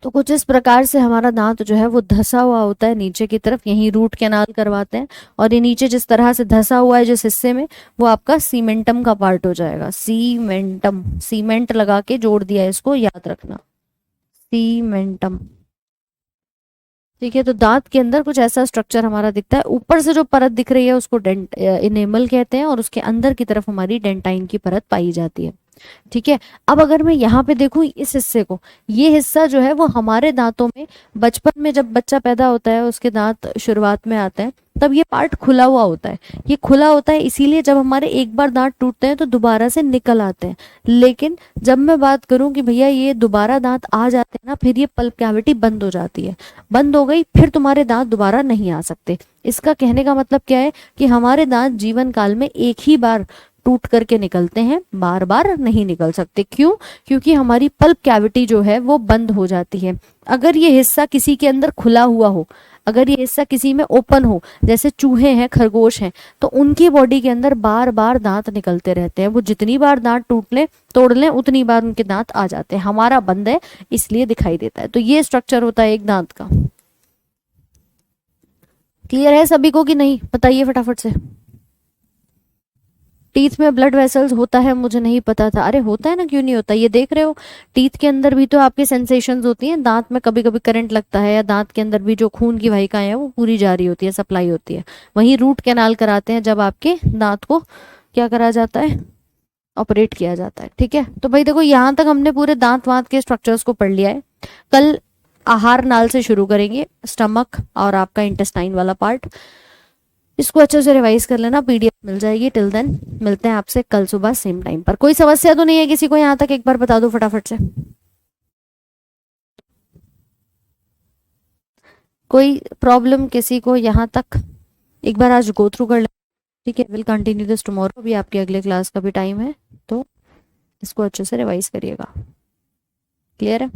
तो कुछ इस प्रकार से हमारा दांत जो है वो धसा हुआ होता है नीचे की तरफ, यहीं रूट कैनाल करवाते हैं, और ये नीचे जिस तरह से धसा हुआ है जिस हिस्से में, वो आपका सीमेंटम का पार्ट हो जाएगा। सीमेंटम, सीमेंट लगा के जोड़ दिया है, इसको याद रखना, सीमेंटम। ठीक है, तो दांत के अंदर कुछ ऐसा स्ट्रक्चर हमारा दिखता है। ऊपर से जो परत दिख रही है उसको डेंट इनेमल कहते हैं, और उसके अंदर की तरफ हमारी डेंटाइन की परत पाई जाती है। ठीक है, अब अगर मैं यहाँ पे देखूं इस हिस्से को, ये हिस्सा जो है वो हमारे दांतों में, बचपन में जब बच्चा पैदा होता है, उसके दांत शुरुआत में आते हैं, तब ये पार्ट खुला हुआ होता है। ये खुला होता है इसीलिए जब हमारे एक बार दांत टूटते हैं तो दोबारा से निकल आते हैं। लेकिन जब मैं बात करूं कि भैया ये दोबारा दांत आ जाते हैं ना, फिर ये पल्प कैविटी बंद हो जाती है। बंद हो गई, फिर तुम्हारे दांत दोबारा नहीं आ सकते। इसका कहने का मतलब क्या है कि हमारे दांत जीवन काल में एक ही बार टूट करके निकलते हैं, बार बार नहीं निकल सकते। क्यों? क्योंकि हमारी पल्प कैविटी जो है वो बंद हो जाती है। अगर ये हिस्सा किसी के अंदर खुला हुआ हो, अगर ये हिस्सा किसी में ओपन हो, जैसे चूहे हैं, खरगोश हैं, तो उनकी बॉडी के अंदर बार बार दांत निकलते रहते हैं। वो जितनी बार दांत टूट लें, तोड़ लें, उतनी बार उनके दांत आ जाते हैं। हमारा बंद है इसलिए दिखाई देता है। तो ये स्ट्रक्चर होता है एक दांत का। क्लियर है सभी को कि नहीं, बताइए फटाफट से। टीथ में ब्लड वेसल्स होता है, मुझे नहीं पता था। अरे होता है ना, क्यों नहीं होता, ये देख रहे हो, टीथ के अंदर भी तो आपके सेंसेशंस होती हैं। दांत में कभी कभी करंट लगता है, या दांत के अंदर भी जो खून की वाहिकाएं हैं वो पूरी जा रही होती है, सप्लाई होती है। वहीं रूट कैनाल कराते हैं जब आपके दांत को क्या करा जाता है, ऑपरेट किया जाता है। ठीक है, तो भाई देखो यहाँ तक हमने पूरे दांत वांत के स्ट्रक्चर्स को पढ़ लिया है। कल आहार नाल से शुरू करेंगे, स्टमक और आपका इंटेस्टाइन वाला पार्ट। इसको अच्छे से रिवाइज कर लेना, पीडीएफ मिल जाएगी। टिल देन मिलते हैं आपसे कल सुबह सेम टाइम पर। कोई समस्या तो नहीं है किसी को यहाँ तक, एक बार बता दो फटाफट से। कोई प्रॉब्लम किसी को यहाँ तक, एक बार आज गो थ्रू कर ले। ठीक है, विल कंटिन्यू दिस टुमारो, भी आपके अगले क्लास का भी टाइम है, तो इसको अच्छे से रिवाइज करिएगा। क्लियर है?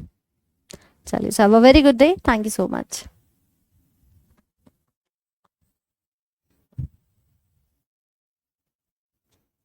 चलिए, have a very good day, thank you so much.